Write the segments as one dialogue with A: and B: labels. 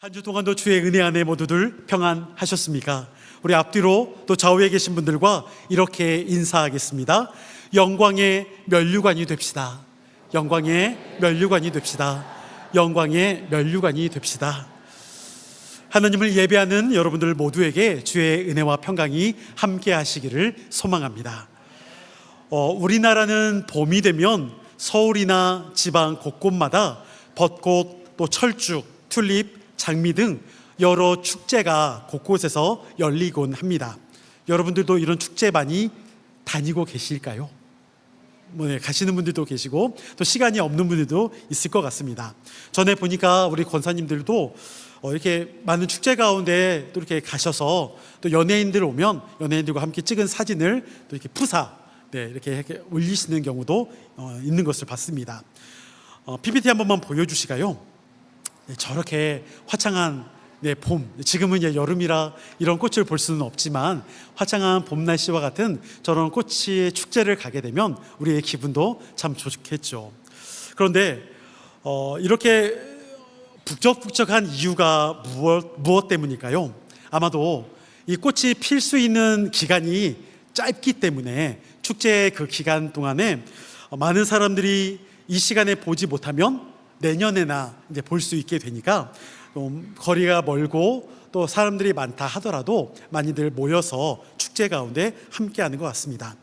A: 한 주 동안도 주의 은혜 안에 모두들 평안하셨습니까? 우리 앞뒤로 또 좌우에 계신 분들과 이렇게 인사하겠습니다. 영광의 면류관이 됩시다. 영광의 면류관이 됩시다. 영광의 면류관이 됩시다. 하나님을 예배하는 여러분들 모두에게 주의 은혜와 평강이 함께 하시기를 소망합니다. 우리나라는 봄이 되면 서울이나 지방 곳곳마다 벚꽃, 또 철쭉, 튤립, 장미 등 여러 축제가 곳곳에서 열리곤 합니다. 여러분들도 이런 축제 많이 다니고 계실까요? 가시는 분들도 계시고 또 시간이 없는 분들도 있을 것 같습니다. 전에 보니까 우리 권사님들도 이렇게 많은 축제 가운데 또 이렇게 가셔서 또 연예인들 오면 연예인들과 함께 찍은 사진을 또 이렇게 이렇게 올리시는 경우도 있는 것을 봤습니다. PPT 한 번만 보여주시가요. 저렇게 화창한 봄, 지금은 이제 여름이라 이런 꽃을 볼 수는 없지만 화창한 봄 날씨와 같은 저런 꽃의 축제를 가게 되면 우리의 기분도 참 좋겠죠. 그런데 이렇게 북적북적한 이유가 무엇 때문일까요? 아마도 이 꽃이 필 수 있는 기간이 짧기 때문에 축제의 그 기간 동안에 많은 사람들이 이 시간에 보지 못하면 내년에나 이제 볼 수 있게 되니까 거리가 멀고 또 사람들이 많다 하더라도 많이들 모여서 축제 가운데 함께하는 것 같습니다.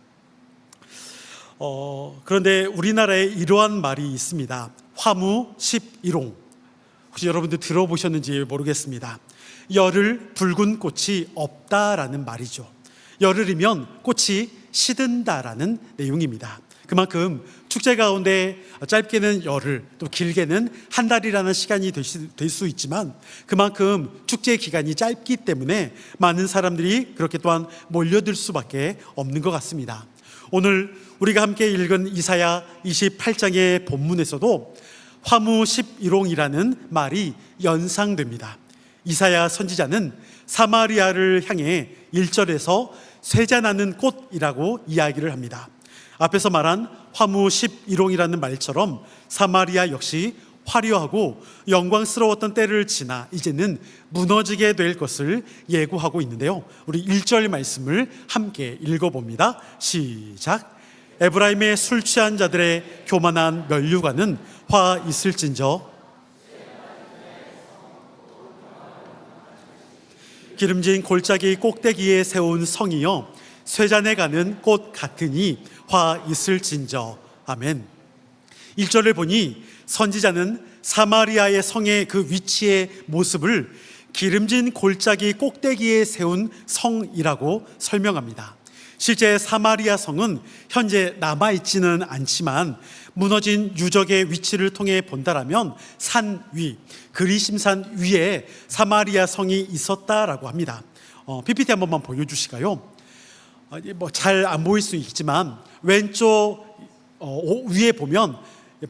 A: 그런데 우리나라에 이러한 말이 있습니다. 화무십일홍. 혹시 여러분들 들어보셨는지 모르겠습니다. 열흘 붉은 꽃이 없다라는 말이죠. 열흘이면 꽃이 시든다라는 내용입니다. 그만큼 축제 가운데 짧게는 열흘, 또 길게는 한 달이라는 시간이 될 수 있지만 그만큼 축제 기간이 짧기 때문에 많은 사람들이 그렇게 또한 몰려들 수밖에 없는 것 같습니다. 오늘 우리가 함께 읽은 이사야 28장의 본문에서도 화무십일홍이라는 말이 연상됩니다. 이사야 선지자는 사마리아를 향해 1절에서 쇠잔하는 꽃이라고 이야기를 합니다. 앞에서 말한 화무십일홍이라는 말처럼 사마리아 역시 화려하고 영광스러웠던 때를 지나 이제는 무너지게 될 것을 예고하고 있는데요. 우리 1절 말씀을 함께 읽어봅니다. 시작. 에브라임의 술 취한 자들의 교만한 면류관은 화 있을진저 기름진 골짜기 꼭대기에 세운 성이여 쇠잔에 가는 꽃 같으니 화 있을진저. 아멘. 1절을 보니 선지자는 사마리아의 성의 그 위치의 모습을 기름진 골짜기 꼭대기에 세운 성이라고 설명합니다. 실제 사마리아 성은 현재 남아있지는 않지만 무너진 유적의 위치를 통해 본다라면 산 위, 그리심산 위에 사마리아 성이 있었다라고 합니다. PPT 한 번만 보여주시가요. 잘 안 보일 수 있지만 왼쪽 위에 보면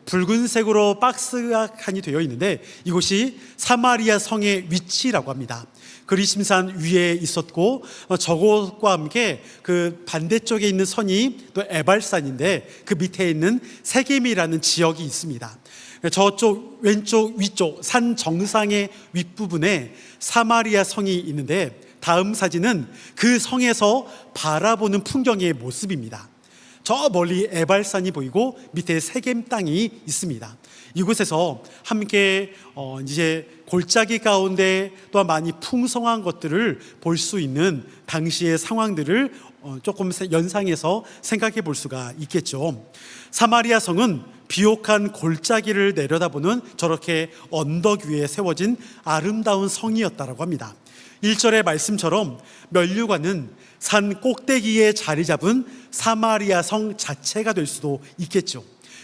A: 붉은색으로 박스칸이 되어 있는데 이곳이 사마리아 성의 위치라고 합니다. 그리심산 위에 있었고 저곳과 함께 그 반대쪽에 있는 선이 또 에발산인데 그 밑에 있는 세겜이라는 지역이 있습니다. 저쪽 왼쪽 위쪽 산 정상의 윗부분에 사마리아 성이 있는데 다음 사진은 그 성에서 바라보는 풍경의 모습입니다. 저 멀리 에발산이 보이고 밑에 세겜 땅이 있습니다. 이곳에서 함께 이제 골짜기 가운데 또한 많이 풍성한 것들을 볼 수 있는 당시의 상황들을 조금 연상해서 생각해 볼 수가 있겠죠. 사마리아 성은 비옥한 골짜기를 내려다보는 저렇게 언덕 위에 세워진 아름다운 성이었다고 합니다. 1절의 말씀처럼 면류관은 산 꼭대기에 자리 잡은 사마리아 성 자체가 될 수도 있겠죠.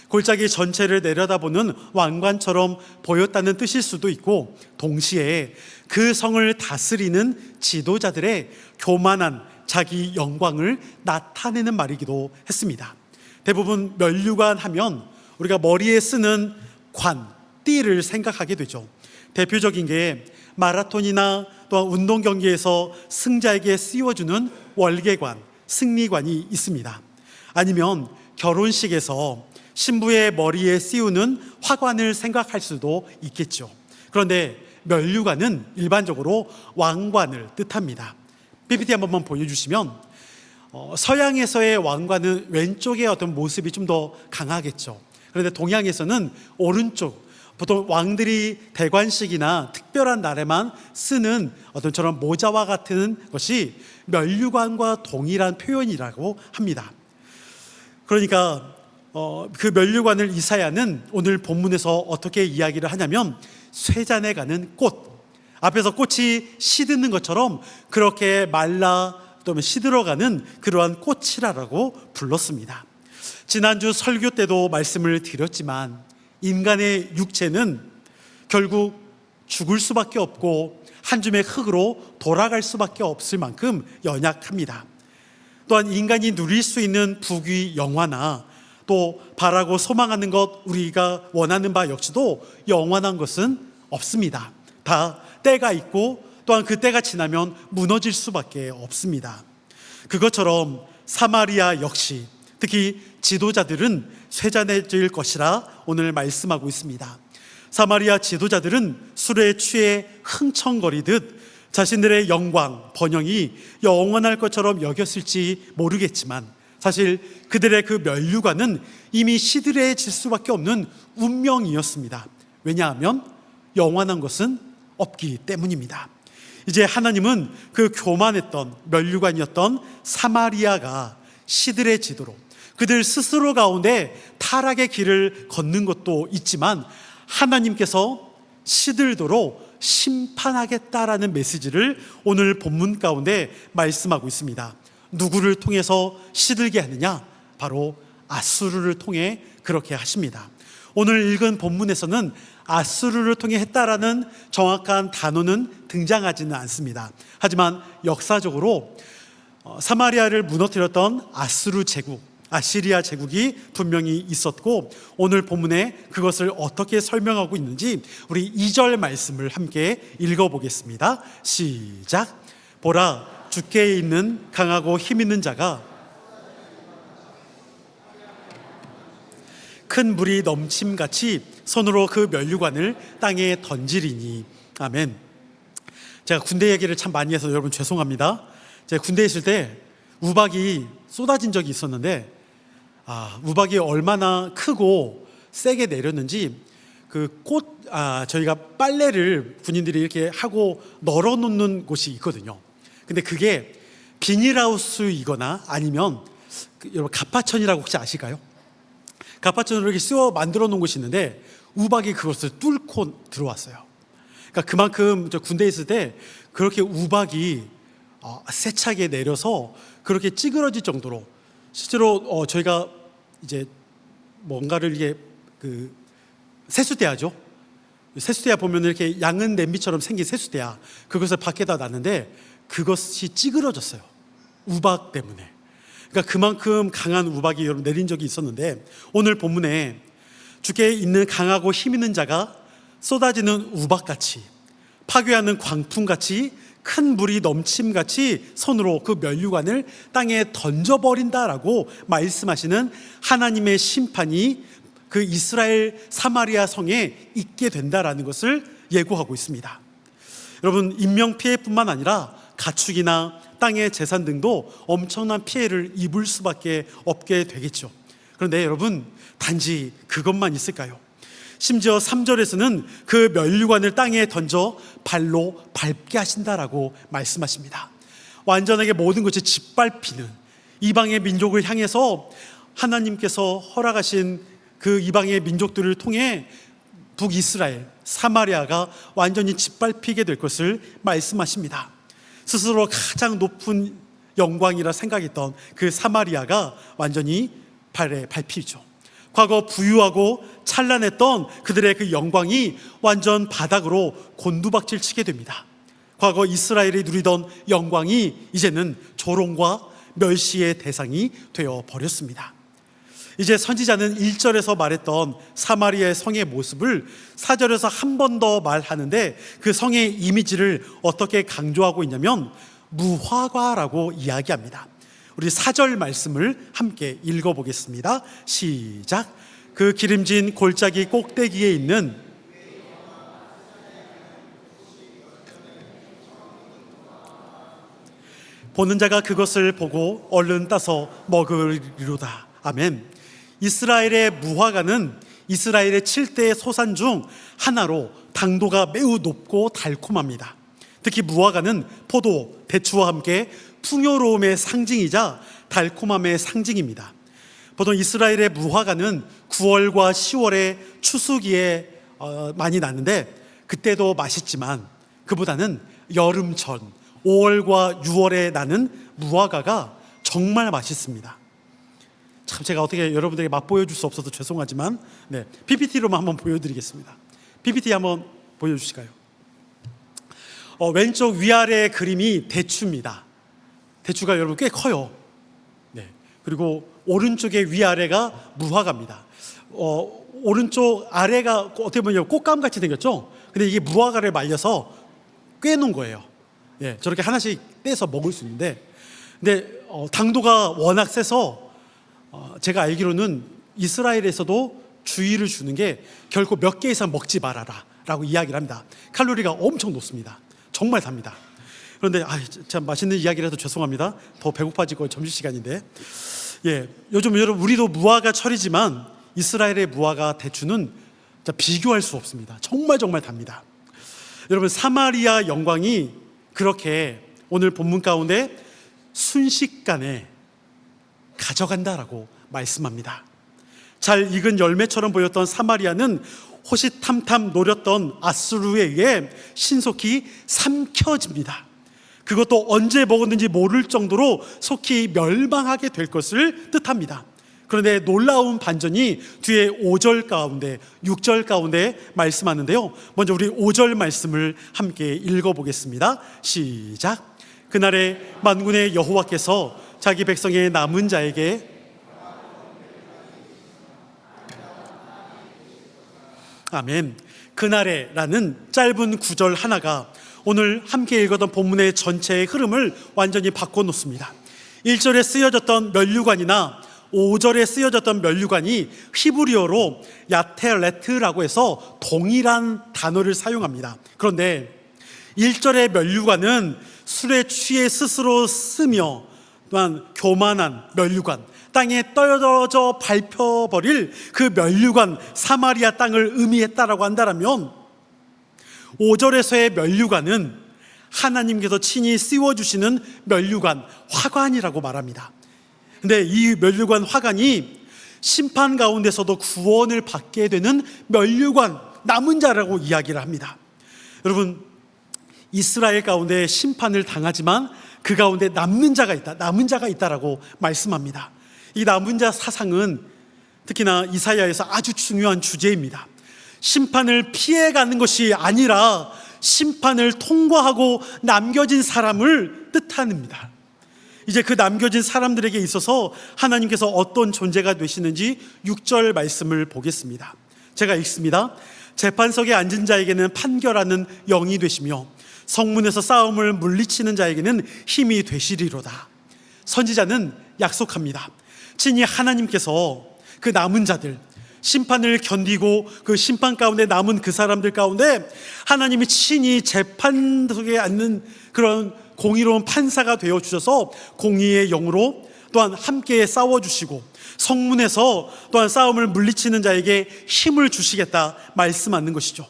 A: 골짜기 전체를 내려다보는 왕관처럼 보였다는 뜻일 수도 있고 동시에 그 성을 다스리는 지도자들의 교만한 자기 영광을 나타내는 말이기도 했습니다. 대부분 면류관 하면 우리가 머리에 쓰는 관, 띠를 생각하게 되죠. 대표적인 게 마라톤이나 또한 운동 경기에서 승자에게 씌워주는 월계관, 승리관이 있습니다. 아니면 결혼식에서 신부의 머리에 씌우는 화관을 생각할 수도 있겠죠. 그런데 면류관은 일반적으로 왕관을 뜻합니다. PPT 한 번만 보여주시면 서양에서의 왕관은 왼쪽의 어떤 모습이 좀 더 강하겠죠. 그런데 동양에서는 오른쪽, 보통 왕들이 대관식이나 특별한 날에만 쓰는 어떤 저런 모자와 같은 것이 면류관과 동일한 표현이라고 합니다. 그러니까 그 면류관을 이사야는 오늘 본문에서 어떻게 이야기를 하냐면 쇠잔에 가는 꽃, 앞에서 꽃이 시드는 것처럼 그렇게 말라 또는 시들어가는 그러한 꽃이라고 불렀습니다. 지난주 설교 때도 말씀을 드렸지만 인간의 육체는 결국 죽을 수밖에 없고 한 줌의 흙으로 돌아갈 수밖에 없을 만큼 연약합니다. 또한 인간이 누릴 수 있는 부귀 영화나 또 바라고 소망하는 것, 우리가 원하는 바 역시도 영원한 것은 없습니다. 다 때가 있고 또한 그 때가 지나면 무너질 수밖에 없습니다. 그것처럼 사마리아 역시 특히 지도자들은 쇠잔해질 것이라 오늘 말씀하고 있습니다. 사마리아 지도자들은 술에 취해 흥청거리듯 자신들의 영광, 번영이 영원할 것처럼 여겼을지 모르겠지만 사실 그들의 그 면류관은 이미 시들해질 수밖에 없는 운명이었습니다. 왜냐하면 영원한 것은 없기 때문입니다. 이제 하나님은 그 교만했던 면류관이었던 사마리아가 시들해지도록 그들 스스로 가운데 타락의 길을 걷는 것도 있지만 하나님께서 시들도록 심판하겠다라는 메시지를 오늘 본문 가운데 말씀하고 있습니다. 누구를 통해서 시들게 하느냐? 바로 아수르를 통해 그렇게 하십니다. 오늘 읽은 본문에서는 아수르를 통해 했다라는 정확한 단어는 등장하지는 않습니다. 하지만 역사적으로 사마리아를 무너뜨렸던 아수르 제국, 아시리아 제국이 분명히 있었고 오늘 본문에 그것을 어떻게 설명하고 있는지 우리 2절 말씀을 함께 읽어보겠습니다. 시작. 보라, 주께 있는 강하고 힘 있는 자가 큰 물이 넘침같이 손으로 그 면류관을 땅에 던지리니. 아멘. 제가 군대 얘기를 참 많이 해서 여러분 죄송합니다. 제가 군대에 있을 때 우박이 쏟아진 적이 있었는데 우박이 얼마나 크고 세게 내렸는지 저희가 빨래를 군인들이 이렇게 하고 널어놓는 곳이 있거든요. 근데 그게 비닐하우스이거나 아니면 여러분 갑하천이라고 혹시 아실까요? 갑하천으로 이렇게 씌워 만들어 놓은 곳이 있는데 우박이 그것을 뚫고 들어왔어요. 그러니까 그만큼 저 군대에 있을 때 그렇게 우박이 세차게 내려서 그렇게 찌그러질 정도로 실제로 저희가 이제 뭔가를 이게 세수대야죠. 세수대야 보면 이렇게 양은 냄비처럼 생긴 세수대야, 그것을 밖에다 놨는데 그것이 찌그러졌어요. 우박 때문에. 그러니까 그만큼 강한 우박이 여러분 내린 적이 있었는데 오늘 본문에 주께 있는 강하고 힘 있는 자가 쏟아지는 우박같이 파괴하는 광풍같이 큰 물이 넘침같이 손으로 그 면류관을 땅에 던져버린다라고 말씀하시는 하나님의 심판이 그 이스라엘 사마리아 성에 있게 된다라는 것을 예고하고 있습니다. 여러분, 인명피해뿐만 아니라 가축이나 땅의 재산 등도 엄청난 피해를 입을 수밖에 없게 되겠죠. 그런데 여러분, 단지 그것만 있을까요? 심지어 3절에서는 그 면류관을 땅에 던져 발로 밟게 하신다라고 말씀하십니다. 완전하게 모든 것이 짓밟히는 이방의 민족을 향해서 하나님께서 허락하신 그 이방의 민족들을 통해 북이스라엘, 사마리아가 완전히 짓밟히게 될 것을 말씀하십니다. 스스로 가장 높은 영광이라 생각했던 그 사마리아가 완전히 발에 밟히죠. 과거 부유하고 찬란했던 그들의 그 영광이 완전 바닥으로 곤두박질 치게 됩니다. 과거 이스라엘이 누리던 영광이 이제는 조롱과 멸시의 대상이 되어 버렸습니다. 이제 선지자는 1절에서 말했던 사마리아의 성의 모습을 4절에서 한 번 더 말하는데 그 성의 이미지를 어떻게 강조하고 있냐면 무화과라고 이야기합니다. 우리 4절 말씀을 함께 읽어보겠습니다. 시작. 그 기름진 골짜기 꼭대기에 있는 보는 자가 그것을 보고 얼른 따서 먹으리로다. 아멘. 이스라엘의 무화과는 이스라엘의 7대의 소산 중 하나로 당도가 매우 높고 달콤합니다. 특히 무화과는 포도, 대추와 함께 풍요로움의 상징이자 달콤함의 상징입니다. 보통 이스라엘의 무화과는 9월과 10월의 추수기에 많이 나는데 그때도 맛있지만 그보다는 여름철 5월과 6월에 나는 무화과가 정말 맛있습니다. 참 제가 어떻게 여러분들에게 맛보여줄 수 없어서 죄송하지만 PPT로만 한번 보여드리겠습니다. PPT 한번 보여주실까요? 왼쪽 위아래 그림이 대추입니다. 대추가 여러분 꽤 커요. 그리고 오른쪽에 위아래가 무화과입니다. 오른쪽 아래가 어떻게 보면 꽃감같이 생겼죠? 근데 이게 무화과를 말려서 꿰놓은 거예요. 저렇게 하나씩 떼서 먹을 수 있는데, 근데 당도가 워낙 세서 제가 알기로는 이스라엘에서도 주의를 주는 게 결코 몇 개 이상 먹지 말아라 라고 이야기를 합니다. 칼로리가 엄청 높습니다. 정말 답니다. 그런데 참 맛있는 이야기라도 죄송합니다. 더 배고파지고 점심시간인데, 요즘 여러분 우리도 무화과 철이지만 이스라엘의 무화과 대추는 비교할 수 없습니다. 정말 답니다. 여러분 사마리아 영광이 그렇게 오늘 본문 가운데 순식간에 가져간다라고 말씀합니다. 잘 익은 열매처럼 보였던 사마리아는 호시탐탐 노렸던 아수르에 의해 신속히 삼켜집니다. 그것도 언제 먹었는지 모를 정도로 속히 멸망하게 될 것을 뜻합니다. 그런데 놀라운 반전이 뒤에 5절 가운데 6절 가운데 말씀하는데요, 먼저 우리 5절 말씀을 함께 읽어보겠습니다. 시작. 그날에 만군의 여호와께서 자기 백성의 남은 자에게 아멘. 그날에라는 짧은 구절 하나가 오늘 함께 읽었던 본문의 전체의 흐름을 완전히 바꿔놓습니다. 1절에 쓰여졌던 면류관이나 5절에 쓰여졌던 면류관이 히브리어로 야텔레트라고 해서 동일한 단어를 사용합니다. 그런데 1절의 면류관은 술에 취해 스스로 쓰며 또한 교만한 면류관, 땅에 떨어져 밟혀버릴 그 면류관 사마리아 땅을 의미했다라고 한다면 5절에서의 면류관은 하나님께서 친히 씌워주시는 면류관 화관이라고 말합니다. 근데 이 면류관 화관이 심판 가운데서도 구원을 받게 되는 면류관 남은 자라고 이야기를 합니다. 여러분 이스라엘 가운데 심판을 당하지만 그 가운데 남는 자가 있다, 남은 자가 있다라고 말씀합니다. 이 남은 자 사상은 특히나 이사야에서 아주 중요한 주제입니다. 심판을 피해가는 것이 아니라 심판을 통과하고 남겨진 사람을 뜻합니다. 이제 그 남겨진 사람들에게 있어서 하나님께서 어떤 존재가 되시는지 6절 말씀을 보겠습니다. 제가 읽습니다. 재판석에 앉은 자에게는 판결하는 영이 되시며 성문에서 싸움을 물리치는 자에게는 힘이 되시리로다. 선지자는 약속합니다. 친히 하나님께서 그 남은 자들, 심판을 견디고 그 심판 가운데 남은 그 사람들 가운데 하나님이 친히 재판석에 앉는 그런 공의로운 판사가 되어주셔서 공의의 영으로 또한 함께 싸워주시고 성문에서 또한 싸움을 물리치는 자에게 힘을 주시겠다 말씀하는 것이죠.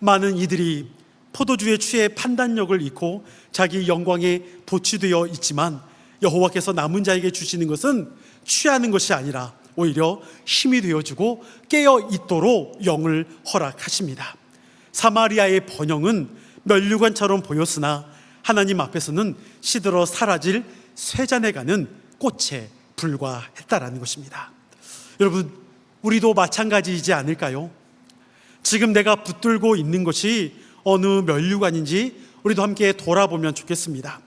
A: 많은 이들이 포도주에 취해 판단력을 잃고 자기 영광에 도취되어 있지만 여호와께서 남은 자에게 주시는 것은 취하는 것이 아니라 오히려 힘이 되어주고 깨어 있도록 영을 허락하십니다. 사마리아의 번영은 면류관처럼 보였으나 하나님 앞에서는 시들어 사라질 쇠잔에 가는 꽃에 불과했다라는 것입니다. 여러분 우리도 마찬가지이지 않을까요? 지금 내가 붙들고 있는 것이 어느 면류관인지 우리도 함께 돌아보면 좋겠습니다.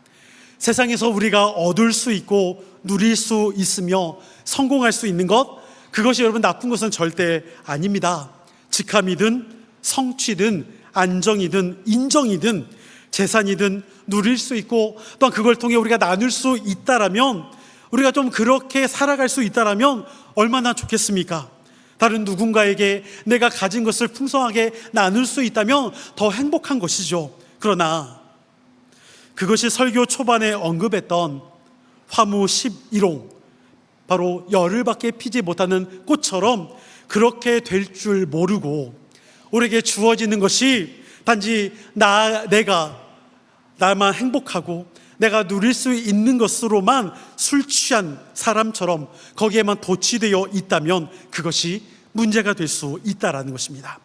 A: 세상에서 우리가 얻을 수 있고 누릴 수 있으며 성공할 수 있는 것, 그것이 여러분 나쁜 것은 절대 아닙니다. 직함이든 성취든 안정이든 인정이든 재산이든 누릴 수 있고 또한 그걸 통해 우리가 나눌 수 있다라면, 우리가 좀 그렇게 살아갈 수 있다라면 얼마나 좋겠습니까? 다른 누군가에게 내가 가진 것을 풍성하게 나눌 수 있다면 더 행복한 것이죠. 그러나 그것이 설교 초반에 언급했던 화무 11홍, 바로 열흘밖에 피지 못하는 꽃처럼 그렇게 될 줄 모르고 우리에게 주어지는 것이 단지 내가 나만 행복하고 내가 누릴 수 있는 것으로만 술 취한 사람처럼 거기에만 도취되어 있다면 그것이 문제가 될 수 있다라는 것입니다.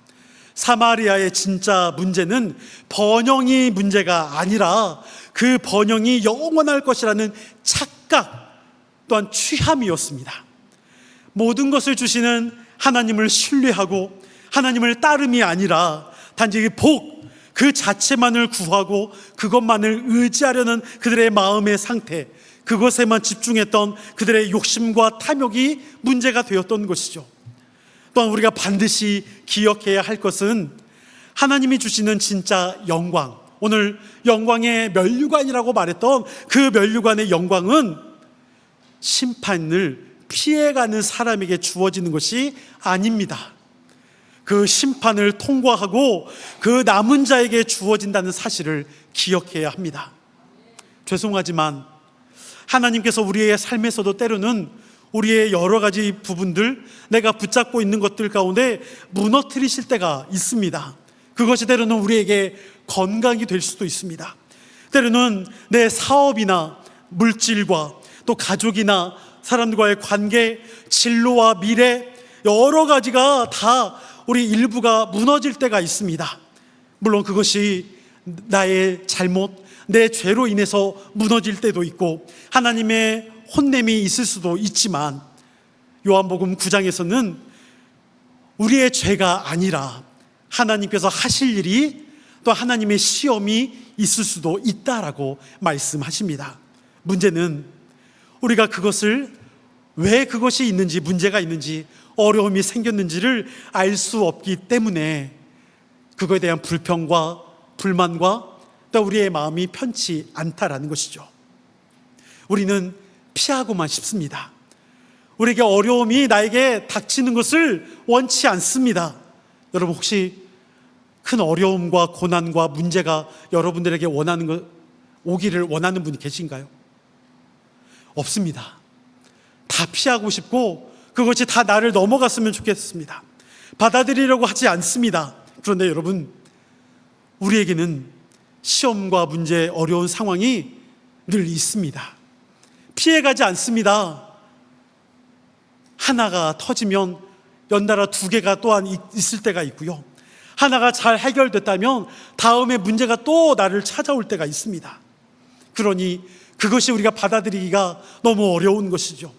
A: 사마리아의 진짜 문제는 번영이 문제가 아니라 그 번영이 영원할 것이라는 착각 또한 취함이었습니다. 모든 것을 주시는 하나님을 신뢰하고 하나님을 따름이 아니라 단지 그 자체만을 구하고 그것만을 의지하려는 그들의 마음의 상태, 그것에만 집중했던 그들의 욕심과 탐욕이 문제가 되었던 것이죠. 또한 우리가 반드시 기억해야 할 것은 하나님이 주시는 진짜 영광, 오늘 영광의 면류관이라고 말했던 그 면류관의 영광은 심판을 피해가는 사람에게 주어지는 것이 아닙니다. 그 심판을 통과하고 그 남은 자에게 주어진다는 사실을 기억해야 합니다. 죄송하지만 하나님께서 우리의 삶에서도 때로는 우리의 여러 가지 부분들, 내가 붙잡고 있는 것들 가운데 무너뜨리실 때가 있습니다. 그것이 때로는 우리에게 건강이 될 수도 있습니다. 때로는 내 사업이나 물질과 또 가족이나 사람들과의 관계, 진로와 미래, 여러 가지가 다 우리 일부가 무너질 때가 있습니다. 물론 그것이 나의 잘못, 내 죄로 인해서 무너질 때도 있고 하나님의 혼냄이 있을 수도 있지만 요한복음 9장에서는 우리의 죄가 아니라 하나님께서 하실 일이 또 하나님의 시험이 있을 수도 있다라고 말씀하십니다. 문제는 우리가 그것을 왜 그것이 있는지, 문제가 있는지, 어려움이 생겼는지를 알 수 없기 때문에 그거에 대한 불평과 불만과 또 우리의 마음이 편치 않다라는 것이죠. 우리는 피하고만 싶습니다. 우리에게 어려움이 나에게 닥치는 것을 원치 않습니다. 여러분 혹시 큰 어려움과 고난과 문제가 여러분들에게 오기를 원하는 분이 계신가요? 없습니다. 다 피하고 싶고 그것이 다 나를 넘어갔으면 좋겠습니다. 받아들이려고 하지 않습니다. 그런데 여러분, 우리에게는 시험과 문제, 어려운 상황이 늘 있습니다. 피해가지 않습니다. 하나가 터지면 연달아 두 개가 또한 있을 때가 있고요. 하나가 잘 해결됐다면 다음에 문제가 또 나를 찾아올 때가 있습니다. 그러니 그것이 우리가 받아들이기가 너무 어려운 것이죠.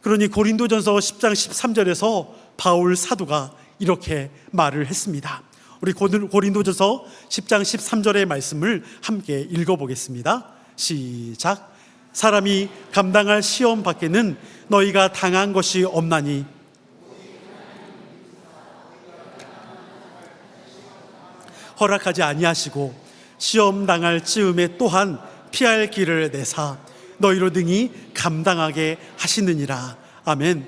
A: 그러니 고린도전서 10장 13절에서 바울 사도가 이렇게 말을 했습니다. 우리 고린도전서 10장 13절의 말씀을 함께 읽어보겠습니다. 시작. 사람이 감당할 시험 밖에는 너희가 당한 것이 없나니 허락하지 아니하시고 시험 당할 즈음에 또한 피할 길을 내사 너희로 등이 감당하게 하시느니라. 아멘.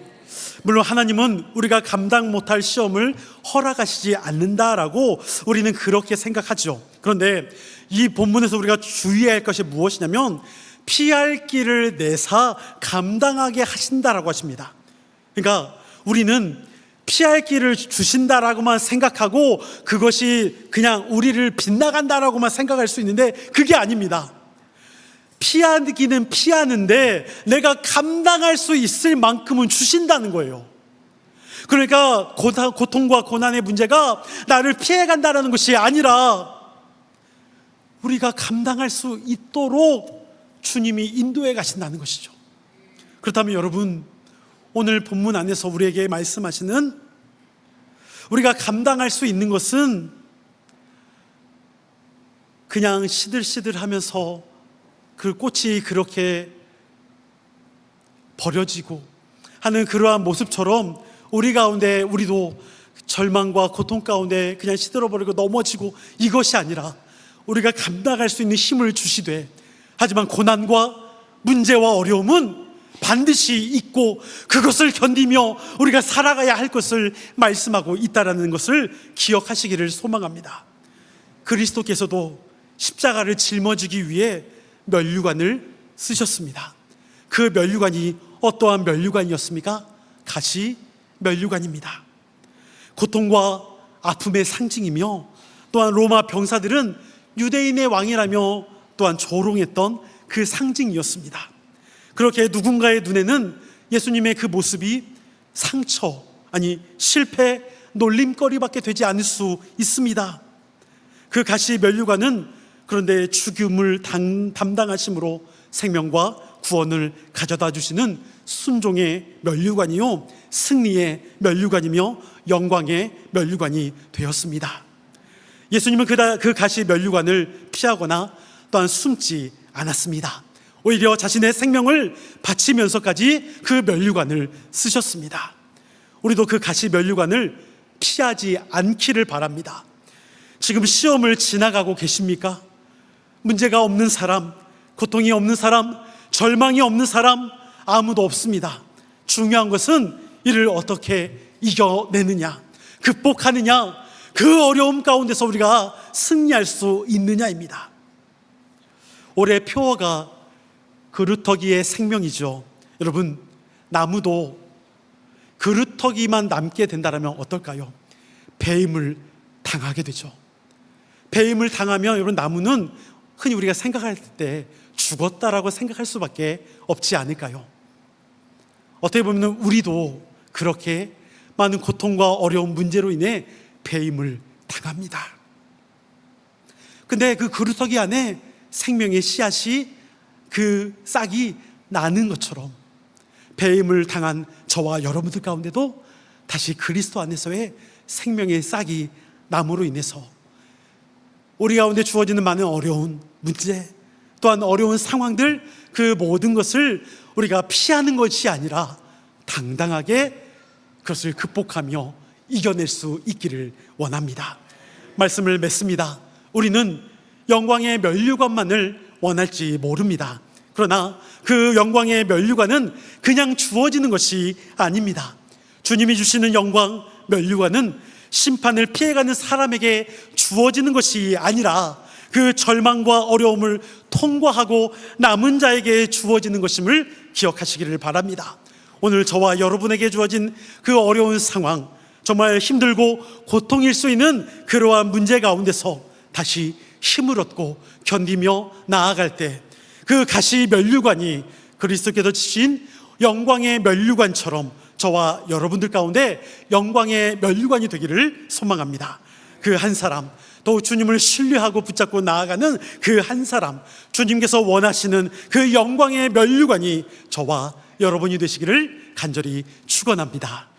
A: 물론 하나님은 우리가 감당 못할 시험을 허락하시지 않는다라고 우리는 그렇게 생각하죠. 그런데 이 본문에서 우리가 주의해야 할 것이 무엇이냐면 피할 길을 내사 감당하게 하신다라고 하십니다. 그러니까 우리는 피할 길을 주신다라고만 생각하고 그것이 그냥 우리를 빗나간다라고만 생각할 수 있는데 그게 아닙니다. 피하기는 피하는데 내가 감당할 수 있을 만큼은 주신다는 거예요. 그러니까 고통과 고난의 문제가 나를 피해간다는 것이 아니라 우리가 감당할 수 있도록 주님이 인도해 가신다는 것이죠. 그렇다면 여러분, 오늘 본문 안에서 우리에게 말씀하시는 우리가 감당할 수 있는 것은 그냥 시들시들하면서 그 꽃이 그렇게 버려지고 하는 그러한 모습처럼 우리 가운데 우리도 절망과 고통 가운데 그냥 시들어버리고 넘어지고 이것이 아니라 우리가 감당할 수 있는 힘을 주시되, 하지만 고난과 문제와 어려움은 반드시 있고 그것을 견디며 우리가 살아가야 할 것을 말씀하고 있다는 것을 기억하시기를 소망합니다. 그리스도께서도 십자가를 짊어지기 위해 면류관을 쓰셨습니다. 그 면류관이 어떠한 면류관이었습니까? 가시 면류관입니다. 고통과 아픔의 상징이며 또한 로마 병사들은 유대인의 왕이라며 또한 조롱했던 그 상징이었습니다. 그렇게 누군가의 눈에는 예수님의 그 모습이 상처, 아니 실패, 놀림거리밖에 되지 않을 수 있습니다. 그 가시 면류관은 그런데 죽음을 담당하심으로 생명과 구원을 가져다 주시는 순종의 면류관이요, 승리의 면류관이며 영광의 면류관이 되었습니다. 예수님은 그 가시 면류관을 피하거나 또한 숨지 않았습니다. 오히려 자신의 생명을 바치면서까지 그 면류관을 쓰셨습니다. 우리도 그 가시 면류관을 피하지 않기를 바랍니다. 지금 시험을 지나가고 계십니까? 문제가 없는 사람, 고통이 없는 사람, 절망이 없는 사람 아무도 없습니다. 중요한 것은 이를 어떻게 이겨내느냐, 극복하느냐, 그 어려움 가운데서 우리가 승리할 수 있느냐입니다. 올해 표어가 그루터기의 생명이죠. 여러분, 나무도 그루터기만 남게 된다면 어떨까요? 배임을 당하게 되죠. 배임을 당하면 여러분, 나무는 흔히 우리가 생각할 때 죽었다라고 생각할 수밖에 없지 않을까요? 어떻게 보면 우리도 그렇게 많은 고통과 어려운 문제로 인해 배임을 당합니다. 근데 그 그루터기 안에 생명의 씨앗이, 그 싹이 나는 것처럼 배임을 당한 저와 여러분들 가운데도 다시 그리스도 안에서의 생명의 싹이 남으로 인해서 우리 가운데 주어지는 많은 어려운 문제, 또한 어려운 상황들, 그 모든 것을 우리가 피하는 것이 아니라 당당하게 그것을 극복하며 이겨낼 수 있기를 원합니다. 말씀을 맺습니다. 우리는 영광의 면류관만을 원할지 모릅니다. 그러나 그 영광의 면류관은 그냥 주어지는 것이 아닙니다. 주님이 주시는 영광 면류관은 심판을 피해가는 사람에게 주어지는 것이 아니라 그 절망과 어려움을 통과하고 남은 자에게 주어지는 것임을 기억하시기를 바랍니다. 오늘 저와 여러분에게 주어진 그 어려운 상황, 정말 힘들고 고통일 수 있는 그러한 문제 가운데서 다시 힘을 얻고 견디며 나아갈 때 그 가시 면류관이 그리스도께서 주신 영광의 면류관처럼 저와 여러분들 가운데 영광의 면류관이 되기를 소망합니다. 그 한 사람, 또 주님을 신뢰하고 붙잡고 나아가는 그 한 사람, 주님께서 원하시는 그 영광의 면류관이 저와 여러분이 되시기를 간절히 축원합니다.